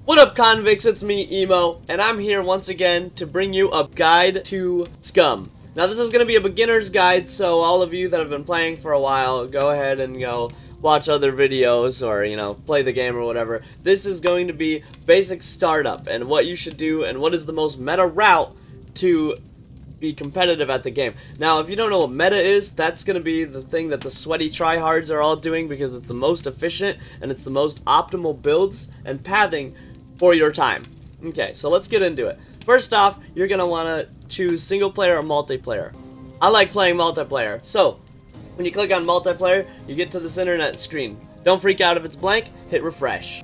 What up, convicts? It's me, Emo, and I'm here once again to bring you a guide to SCUM. Now, this is going to be a beginner's guide, so all of you that have been playing for a while, go ahead and go watch other videos or, you know, play the game or whatever. This is going to be basic startup and what you should do and what is the most meta route to be competitive at the game. Now, if you don't know what meta is, that's going to be the thing that the sweaty tryhards are all doing because it's the most efficient and it's the most optimal builds and pathing for your time. Okay, so let's get into it. First off, you're going to want to choose single player or multiplayer. I like playing multiplayer. So, when you click on multiplayer, you get to this internet screen. Don't freak out if it's blank, hit refresh.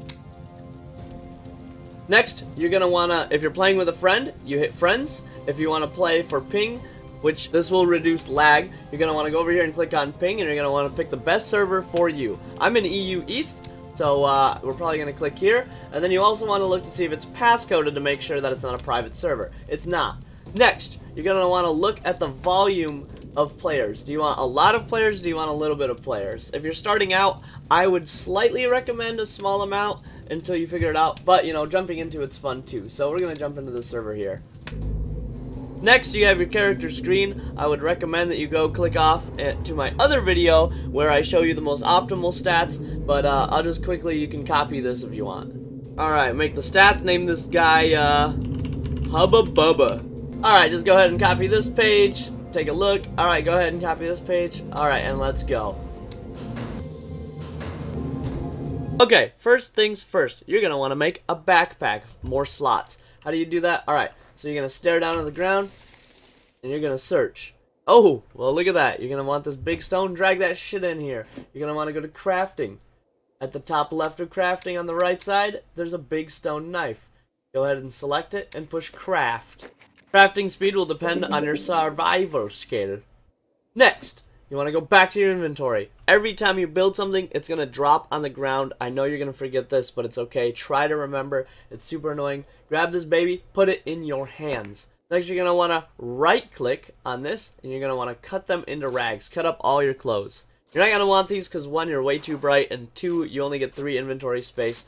Next, you're going to want to, if you're playing with a friend, you hit friends. If you want to play for ping, which this will reduce lag, you're going to want to go over here and click on ping, and you're going to want to pick the best server for you. I'm in EU East, so we're probably going to click here. And then you also want to look to see if it's passcoded to make sure that it's not a private server. It's not. Next, you're going to want to look at the volume of players. Do you want a lot of players? Do you want a little bit of players? If you're starting out, I would slightly recommend a small amount until you figure it out. But, you know, jumping into it's fun too. So we're going to jump into the server here. Next, you have your character screen. I would recommend that you go click off to my other video where I show you the most optimal stats, but I'll just quickly, you can copy this if you want. Alright, make the stats, name this guy Hubba Bubba. Alright, just go ahead and copy this page, take a look. Alright, go ahead and copy this page. Alright, and let's go. Okay, first things first, you're going to want to make a backpack, more slots. How do you do that? Alright. So you're going to stare down on the ground, and you're going to search. Oh, well, look at that. You're going to want this big stone. Drag that shit in here. You're going to want to go to crafting. At the top left of crafting on the right side, there's a big stone knife. Go ahead and select it and push craft. Crafting speed will depend on your survival skill. Next, you want to go back to your inventory. Every time you build something, it's going to drop on the ground. I know you're going to forget this, but it's okay. Try to remember. It's super annoying. Grab this baby, put it in your hands. Next, you're going to want to right-click on this, and you're going to want to cut them into rags. Cut up all your clothes. You're not going to want these because, one, you're way too bright, and two, you only get 3 inventory space.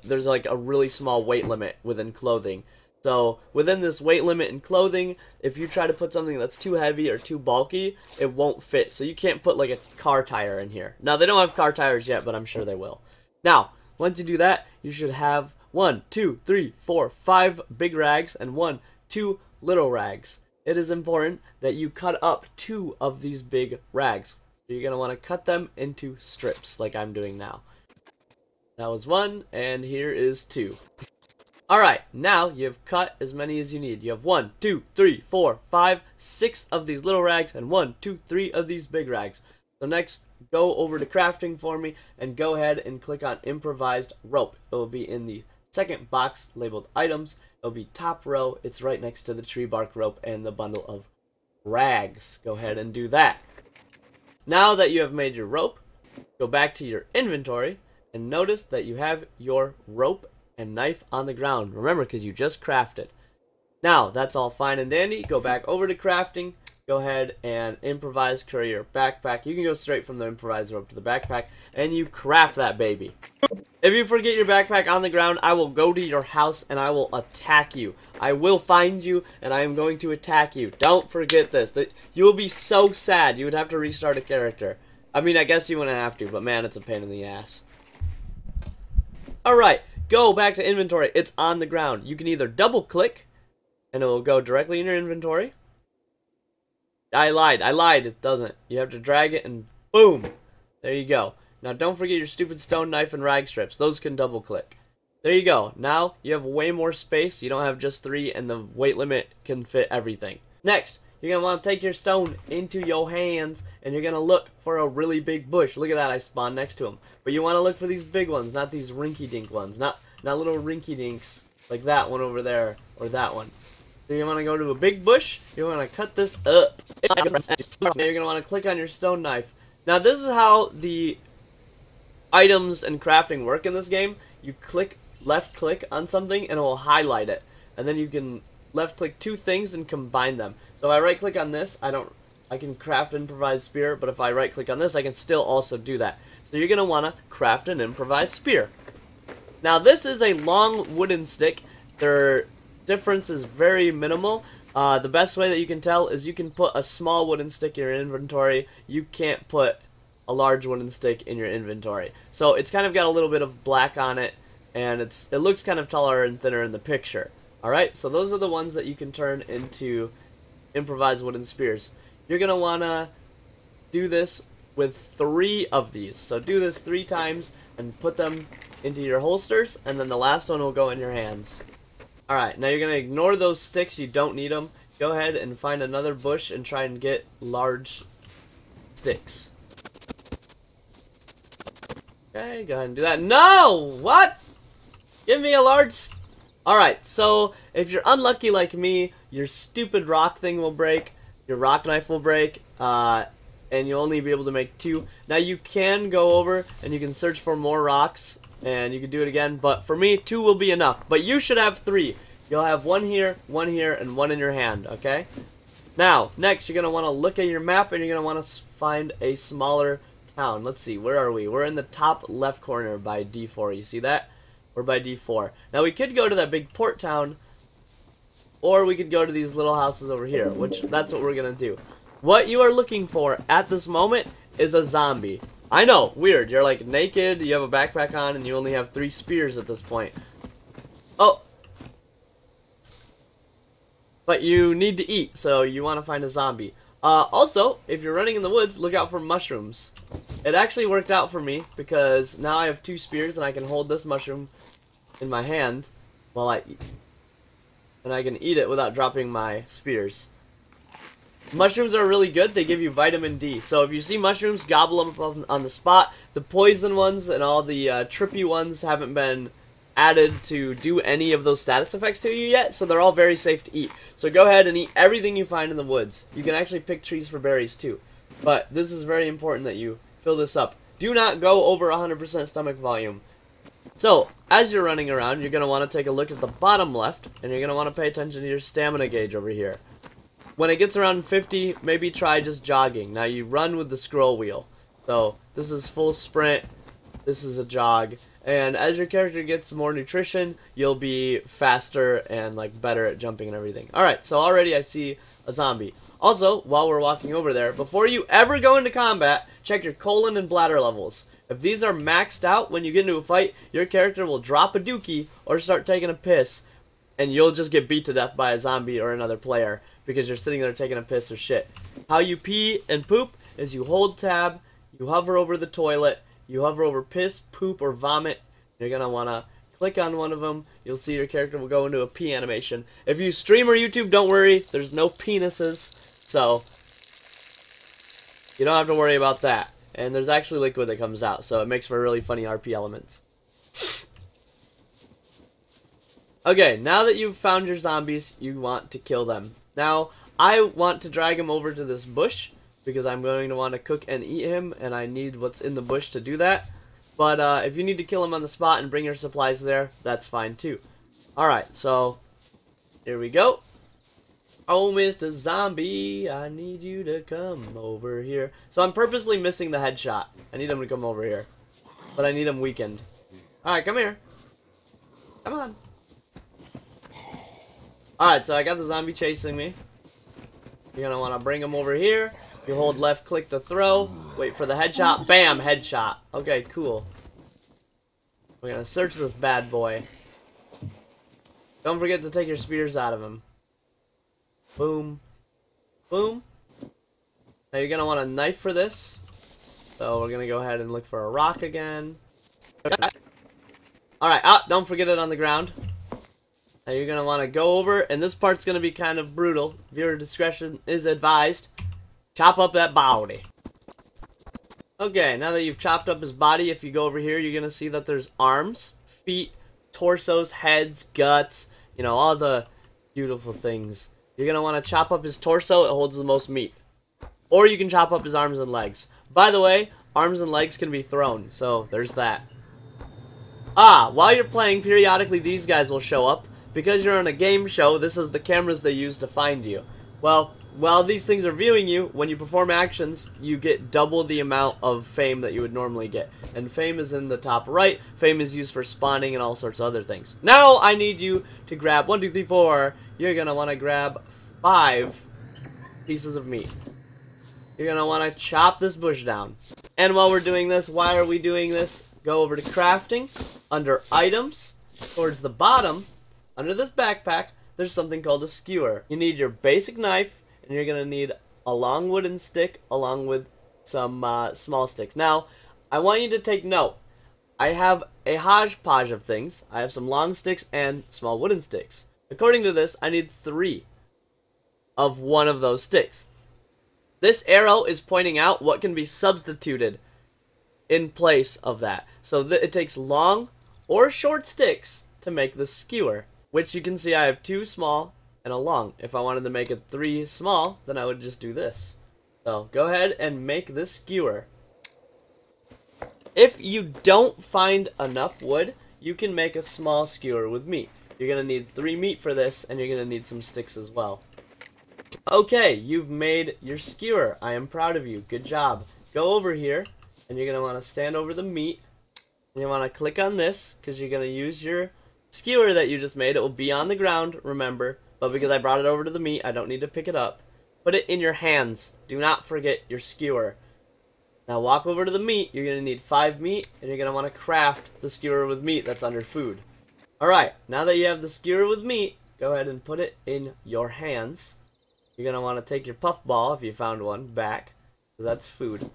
There's like a really small weight limit within clothing. So, within this weight limit in clothing, if you try to put something that's too heavy or too bulky, it won't fit. So you can't put like a car tire in here. Now, they don't have car tires yet, but I'm sure they will. Now, once you do that, you should have 1, 2, 3, 4, 5 big rags and 1, 2 little rags. It is important that you cut up 2 of these big rags. So you're going to want to cut them into strips like I'm doing now. That was 1, and here is 2. Alright, now you have cut as many as you need. You have 1, 2, 3, 4, 5, 6 of these little rags and 1, 2, 3 of these big rags. So next, go over to crafting for me and go ahead and click on improvised rope. It will be in the second box labeled items. It will be top row. It's right next to the tree bark rope and the bundle of rags. Go ahead and do that. Now that you have made your rope, go back to your inventory and notice that you have your rope and knife on the ground. Remember, because you just crafted. Now, that's all fine and dandy. Go back over to crafting. Go ahead and improvise courier backpack. You can go straight from the improvised rope to the backpack, and you craft that baby. If you forget your backpack on the ground, I will go to your house and I will attack you. I will find you and I am going to attack you. Don't forget this. You will be so sad. You would have to restart a character. I mean, I guess you wouldn't have to, but man, it's a pain in the ass. Alright. Go back to inventory. It's on the ground. You can either double click and it will go directly in your inventory. I lied. It doesn't. You have to drag it and boom. There you go. Now don't forget your stupid stone knife and rag strips. Those can double click. There you go. Now you have way more space. You don't have just 3 and the weight limit can fit everything. Next, you're going to want to take your stone into your hands and you're going to look for a really big bush. Look at that, I spawned next to him. But you want to look for these big ones, not these rinky-dink ones. Not little rinky-dinks like that one over there or that one. So you want to go to a big bush, you want to cut this up. Now you're going to want to click on your stone knife. Now this is how the items and crafting work in this game. You left click on something and it will highlight it. And then you can left click 2 things and combine them. So if I right click on this, I can craft improvised spear, but if I right click on this, I can still also do that. So you're going to want to craft an improvised spear. Now this is a long wooden stick. Their difference is very minimal. The best way that you can tell is you can put a small wooden stick in your inventory. You can't put a large wooden stick in your inventory. So it's kind of got a little bit of black on it, and it looks kind of taller and thinner in the picture. Alright, so those are the ones that you can turn into improvised wooden spears. You're going to want to do this with 3 of these. So do this 3 times and put them into your holsters, and then the last one will go in your hands. Alright, now you're going to ignore those sticks. You don't need them. Go ahead and find another bush and try and get large sticks. Okay, go ahead and do that. No! What? Give me a large... Alright, so if you're unlucky like me, your stupid rock thing will break, your rock knife will break, and you'll only be able to make 2. Now you can go over and you can search for more rocks, and you can do it again, but for me, 2 will be enough. But you should have 3. You'll have 1 here, and 1 in your hand, okay? Now, next, you're going to want to look at your map, and you're going to want to find a smaller town. Let's see, where are we? We're in the top left corner by D4. You see that? We're by D4. Now, we could go to that big port town, or we could go to these little houses over here, which that's what we're going to do. What you are looking for at this moment is a zombie. I know, weird. You're like naked, you have a backpack on, and you only have 3 spears at this point. Oh! But you need to eat, so you want to find a zombie. Also, if you're running in the woods, look out for mushrooms. It actually worked out for me, because now I have 2 spears, and I can hold this mushroom in my hand while I eat. And I can eat it without dropping my spears. Mushrooms are really good. They give you vitamin D. So if you see mushrooms, gobble them up on the spot. The poison ones and all the trippy ones haven't been added to do any of those status effects to you yet, so they're all very safe to eat. So go ahead and eat everything you find in the woods. You can actually pick trees for berries too. But this is very important that you fill this up. Do not go over 100% stomach volume. So, as you're running around, you're going to want to take a look at the bottom left, and you're going to want to pay attention to your stamina gauge over here. When it gets around 50, maybe try just jogging. Now you run with the scroll wheel. So, this is full sprint, this is a jog, and as your character gets more nutrition, you'll be faster and like better at jumping and everything. Alright, so already I see a zombie. Also, while we're walking over there, before you ever go into combat, check your colon and bladder levels. If these are maxed out when you get into a fight, your character will drop a dookie or start taking a piss, and you'll just get beat to death by a zombie or another player because you're sitting there taking a piss or shit. How you pee and poop is you hold tab, you hover over the toilet, you hover over piss, poop, or vomit. You're going to want to click on one of them. You'll see your character will go into a pee animation. If you stream or YouTube, don't worry. There's no penises, so you don't have to worry about that. And there's actually liquid that comes out, so it makes for really funny RP elements. Okay, now that you've found your zombies, you want to kill them. Now, I want to drag him over to this bush, because I'm going to want to cook and eat him, and I need what's in the bush to do that. But if you need to kill him on the spot and bring your supplies there, that's fine too. Alright, so here we go. Oh, Mr. Zombie, I need you to come over here. So I'm purposely missing the headshot. I need him to come over here. But I need him weakened. Alright, come here. Come on. Alright, so I got the zombie chasing me. You're going to want to bring him over here. You hold left click to throw. Wait for the headshot. Bam! Headshot. Okay, cool. We're going to search this bad boy. Don't forget to take your spears out of him. Boom. Boom. Now you're going to want a knife for this. So we're going to go ahead and look for a rock again. Alright, don't forget it on the ground. Now you're going to want to go over, and this part's going to be kind of brutal. Viewer discretion is advised. Chop up that body. Okay, now that you've chopped up his body, if you go over here, you're going to see that there's arms, feet, torsos, heads, guts, you know, all the beautiful things. You're going to want to chop up his torso. It holds the most meat. Or you can chop up his arms and legs. By the way, arms and legs can be thrown, so there's that. While you're playing, periodically these guys will show up. Because you're on a game show, this is the cameras they use to find you. Well, while these things are viewing you, when you perform actions, you get double the amount of fame that you would normally get. And fame is in the top right. Fame is used for spawning and all sorts of other things. Now I need you to grab 1, 2, 3, 4. You're gonna want to grab 5 pieces of meat. You're gonna want to chop this bush down. And while we're doing this, why are we doing this? Go over to crafting, under items, towards the bottom, under this backpack, there's something called a skewer. You need your basic knife, and you're gonna need a long wooden stick along with some small sticks. Now, I want you to take note. I have a hodgepodge of things. I have some long sticks and small wooden sticks. According to this, I need 3 of one of those sticks. This arrow is pointing out what can be substituted in place of that. So it takes long or short sticks to make the skewer, which you can see I have 2 small and a long. If I wanted to make it 3 small, then I would just do this. So go ahead and make this skewer. If you don't find enough wood, you can make a small skewer with meat. You're going to need 3 meat for this, and you're going to need some sticks as well. Okay, you've made your skewer. I am proud of you. Good job. Go over here, and you're going to want to stand over the meat. And you want to click on this, because you're going to use your skewer that you just made. It will be on the ground, remember. But because I brought it over to the meat, I don't need to pick it up. Put it in your hands. Do not forget your skewer. Now walk over to the meat. You're going to need 5 meat, and you're going to want to craft the skewer with meat that's under food. Alright, now that you have the skewer with meat, go ahead and put it in your hands. You're going to want to take your puff ball, if you found one, back. That's food.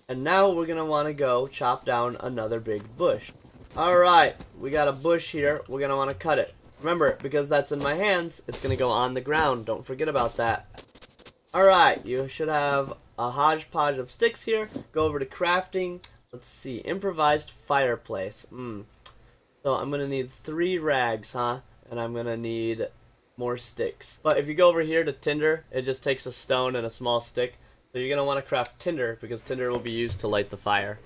And now we're going to want to go chop down another big bush. Alright, we got a bush here. We're going to want to cut it. Remember, because that's in my hands, it's going to go on the ground. Don't forget about that. Alright, you should have a hodgepodge of sticks here. Go over to crafting. Let's see, improvised fireplace. So I'm going to need 3 rags, huh? And I'm going to need more sticks. But if you go over here to tinder, it just takes a stone and a small stick. So you're going to want to craft tinder, because tinder will be used to light the fire.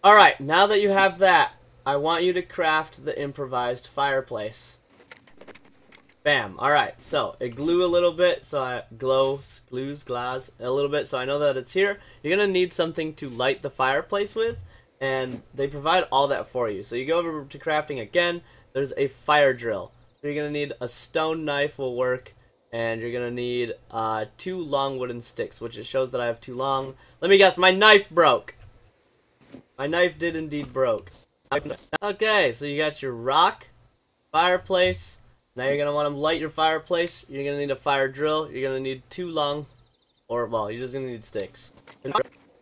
Alright, now that you have that, I want you to craft the improvised fireplace. Bam. Alright, so it glue a little bit, so I glues a little bit, so I know that it's here. You're going to need something to light the fireplace with, and they provide all that for you. So you go over to crafting again, there's a fire drill. So you're going to need a stone knife will work, and you're going to need 2 long wooden sticks, which it shows that I have 2 long. Let me guess, my knife broke. My knife did indeed broke. Okay, so you got your rock, fireplace. Now you're going to want to light your fireplace. You're going to need a fire drill. You're going to need 2 long, or well, you're just going to need sticks.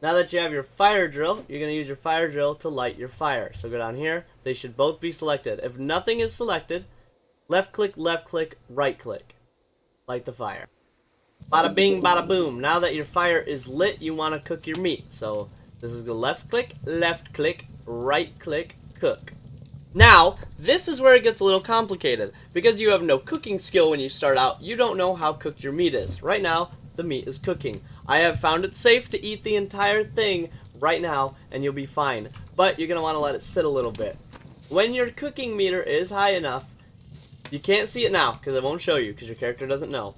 Now that you have your fire drill, you're going to use your fire drill to light your fire. So go down here. They should both be selected. If nothing is selected, left click, right click. Light the fire. Bada bing, bada boom. Now that your fire is lit, you want to cook your meat. So this is the left click, right click, cook. Now, this is where it gets a little complicated. Because you have no cooking skill when you start out, you don't know how cooked your meat is. Right now, the meat is cooking. I have found it safe to eat the entire thing right now, and you'll be fine. But you're going to want to let it sit a little bit. When your cooking meter is high enough, you can't see it now, because it won't show you, because your character doesn't know.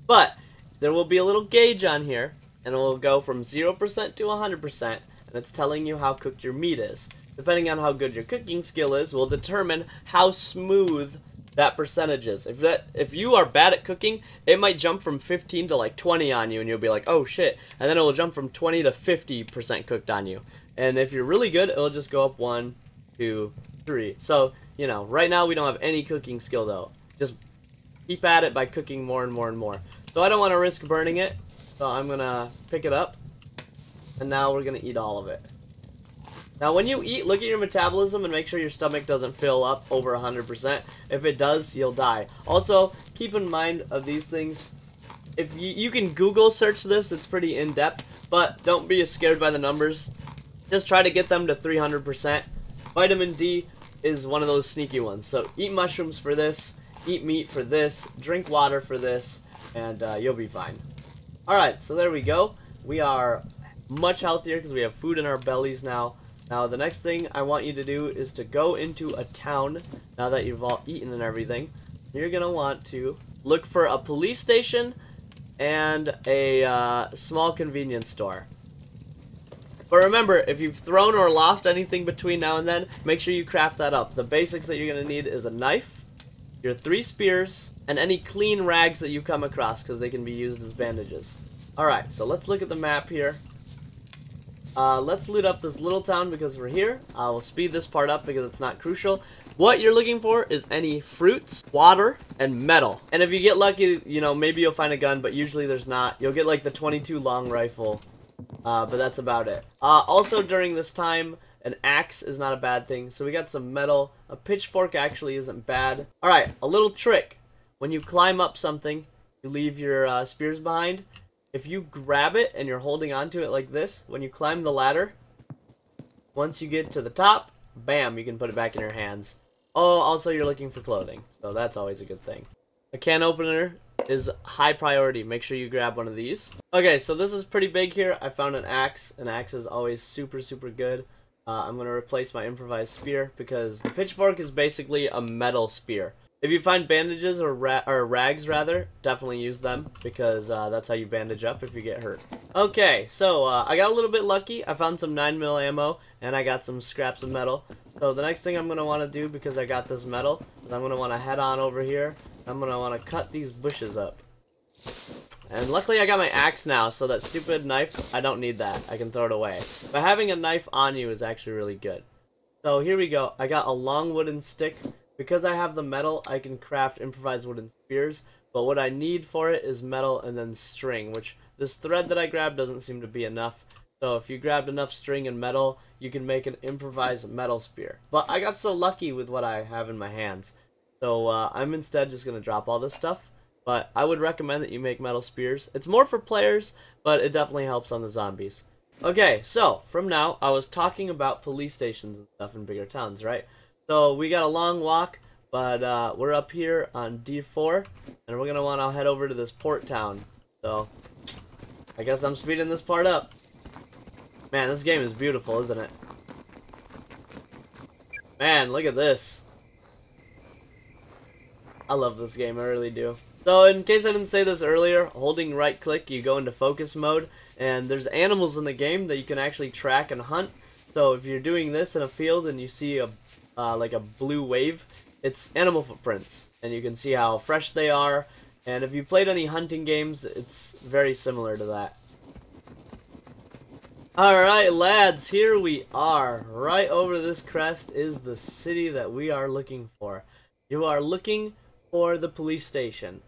But, there will be a little gauge on here, and it will go from 0% to 100%, and it's telling you how cooked your meat is. Depending on how good your cooking skill is, will determine how smooth that percentage is. If you are bad at cooking, it might jump from 15 to like 20 on you, and you'll be like, oh shit, and then it will jump from 20 to 50% cooked on you. And if you're really good, it'll just go up 1, 2, 3. So, you know, right now we don't have any cooking skill though. Just keep at it by cooking more and more and more. So I don't want to risk burning it, so I'm gonna pick it up, and now we're gonna eat all of it. Now when you eat, look at your metabolism and make sure your stomach doesn't fill up over 100%. If it does, you'll die. Also, keep in mind of these things. If you can Google search this, it's pretty in-depth, but don't be scared by the numbers. Just try to get them to 300%. Vitamin D is one of those sneaky ones. So eat mushrooms for this, eat meat for this, drink water for this, and you'll be fine. Alright, so there we go. We are much healthier because we have food in our bellies now. Now, the next thing I want you to do is to go into a town, now that you've all eaten and everything. You're going to want to look for a police station and a small convenience store. But remember, if you've thrown or lost anything between now and then, make sure you craft that up. The basics that you're going to need is a knife, your 3 spears, and any clean rags that you come across, because they can be used as bandages. Alright, so let's look at the map here. Let's loot up this little town because we're here. I will speed this part up because it's not crucial. What you're looking for is any fruits, water, and metal. And if you get lucky, you know, maybe you'll find a gun, but usually there's not. You'll get like the 22 long rifle, but that's about it. Also during this time, an axe is not a bad thing. So we got some metal. A pitchfork actually isn't bad. Alright, a little trick. When you climb up something, you leave your spears behind. If you grab it and you're holding onto it like this, when you climb the ladder, once you get to the top, bam, you can put it back in your hands. Oh, also you're looking for clothing, so that's always a good thing. A can opener is high priority. Make sure you grab one of these. Okay, so this is pretty big here. I found an axe. An axe is always super, super good. I'm going to replace my improvised spear because the pitchfork is basically a metal spear. If you find bandages or rags, rather, definitely use them because that's how you bandage up if you get hurt. Okay, so I got a little bit lucky. I found some 9mm ammo and I got some scraps of metal. So the next thing I'm going to want to do, because I got this metal, is I'm going to want to head on over here. I'm going to want to cut these bushes up. And luckily I got my axe now, so that stupid knife, I don't need that. I can throw it away. But having a knife on you is actually really good. So here we go. I got a long wooden stick. Because I have the metal, I can craft improvised wooden spears, but what I need for it is metal and then string, which this thread that I grabbed doesn't seem to be enough. So if you grabbed enough string and metal, you can make an improvised metal spear. But I got so lucky with what I have in my hands. So I'm instead just going to drop all this stuff, but I would recommend that you make metal spears. It's more for players, but it definitely helps on the zombies. Okay, so from now, I was talking about police stations and stuff in bigger towns, right? So we got a long walk, but we're up here on D4, and we're going to want to head over to this port town. So I guess I'm speeding this part up. Man, this game is beautiful, isn't it? Man, look at this. I love this game, I really do. So in case I didn't say this earlier, holding right click, you go into focus mode, and there's animals in the game that you can actually track and hunt. So if you're doing this in a field and you see a like a blue wave, it's animal footprints, and you can see how fresh they are. And if you've played any hunting games, it's very similar to that. Alright lads, here we are. Right over this crest is the city that we are looking for. You are looking for the police station.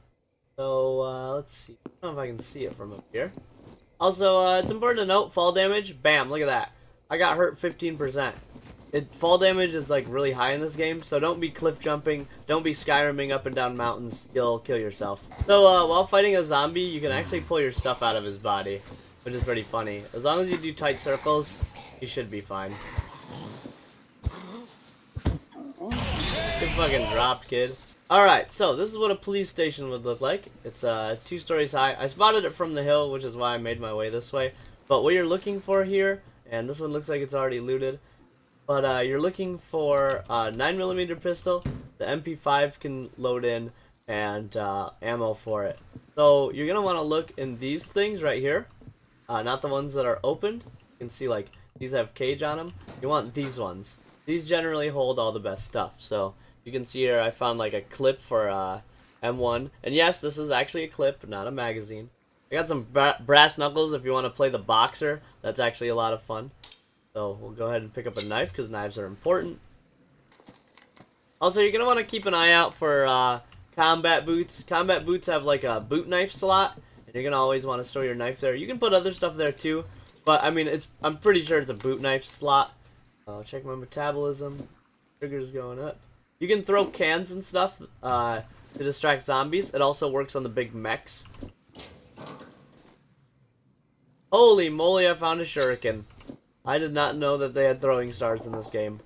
So let's see. I don't know if I can see it from up here. Also, it's important to note, fall damage, bam, look at that. I got hurt 15%. Fall damage is like really high in this game, so don't be cliff jumping, don't be Skyriming up and down mountains, you'll kill yourself. So while fighting a zombie, you can actually pull your stuff out of his body, which is pretty funny. As long as you do tight circles, you should be fine. Get fucking dropped, kid. Alright, so this is what a police station would look like. It's 2 stories high. I spotted it from the hill, which is why I made my way this way. But what you're looking for here, and this one looks like it's already looted, but you're looking for a 9mm pistol. The MP5 can load in, and ammo for it. So you're going to want to look in these things right here. Not the ones that are opened. You can see like these have cage on them. You want these ones. These generally hold all the best stuff. So you can see here I found like a clip for M1. And yes, this is actually a clip, not a magazine. I got some brass knuckles if you want to play the boxer. That's actually a lot of fun. So we'll go ahead and pick up a knife because knives are important. Also, you're going to want to keep an eye out for combat boots. Combat boots have like a boot knife slot, and you're going to always want to store your knife there. You can put other stuff there too, but I mean, I'm pretty sure it's a boot knife slot. I'll check my metabolism. Trigger's going up. You can throw cans and stuff to distract zombies. It also works on the big mechs. Holy moly, I found a shuriken. I did not know that they had throwing stars in this game.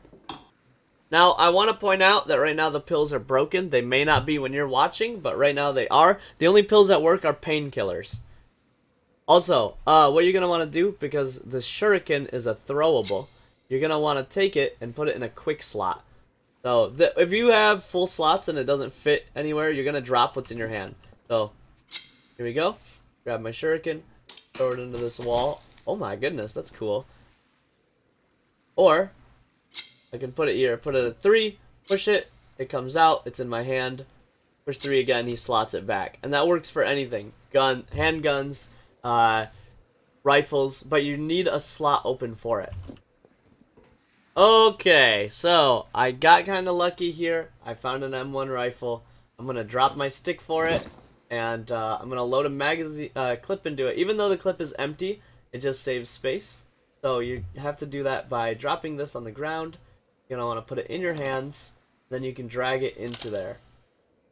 Now, I want to point out that right now the pills are broken. They may not be when you're watching, but right now they are. The only pills that work are painkillers. Also, what you're going to want to do, because the shuriken is a throwable, you're going to want to take it and put it in a quick slot. So if you have full slots and it doesn't fit anywhere, you're gonna drop what's in your hand. So here we go. Grab my shuriken, throw it into this wall. Oh my goodness, that's cool. Or I can put it here, put it at 3, push it, it comes out, it's in my hand. Push 3 again, he slots it back. And that works for anything. Handguns, rifles, but you need a slot open for it. Okay, so I got kind of lucky here. I found an M1 rifle. I'm going to drop my stick for it, and I'm going to load a magazine clip into it. Even though the clip is empty, it just saves space. So you have to do that by dropping this on the ground. You're going to want to put it in your hands, then you can drag it into there.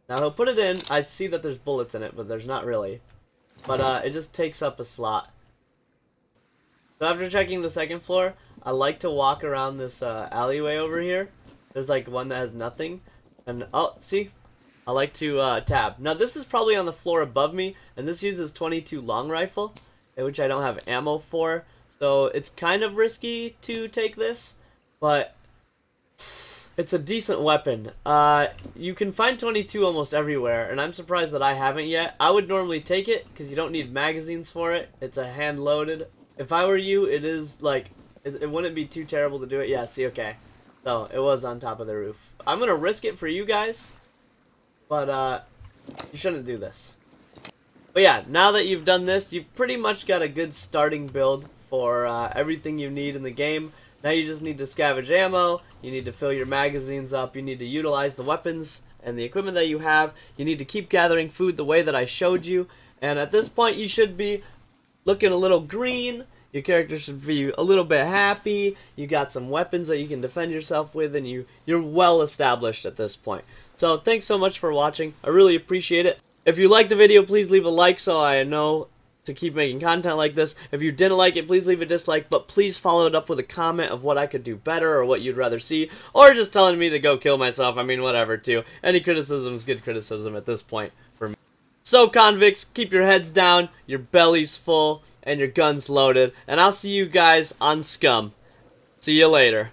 Now he'll put it in. I see that there's bullets in it, but there's not really. But it just takes up a slot. So after checking the second floor, I like to walk around this alleyway over here. There's like one that has nothing. And oh, see? I like to tab. Now this is probably on the floor above me, and this uses 22 long rifle, which I don't have ammo for. So it's kind of risky to take this, but it's a decent weapon. You can find 22 almost everywhere, and I'm surprised that I haven't yet. I would normally take it because you don't need magazines for it. It's a hand loaded. If I were you, it is like, it wouldn't be too terrible to do it. Yeah, see, okay. So, it was on top of the roof. I'm going to risk it for you guys, but you shouldn't do this. But yeah, now that you've done this, you've pretty much got a good starting build for everything you need in the game. Now you just need to scavenge ammo, you need to fill your magazines up, you need to utilize the weapons and the equipment that you have, you need to keep gathering food the way that I showed you, and at this point you should be looking a little green, your character should be a little bit happy, you got some weapons that you can defend yourself with, and you're well established at this point. So thanks so much for watching, I really appreciate it. If you liked the video, please leave a like so I know to keep making content like this. If you didn't like it, please leave a dislike, but please follow it up with a comment of what I could do better or what you'd rather see, or just telling me to go kill myself. I mean, whatever, too. Any criticism is good criticism at this point for me. So, convicts, keep your heads down, your bellies full, and your guns loaded, and I'll see you guys on SCUM. See you later.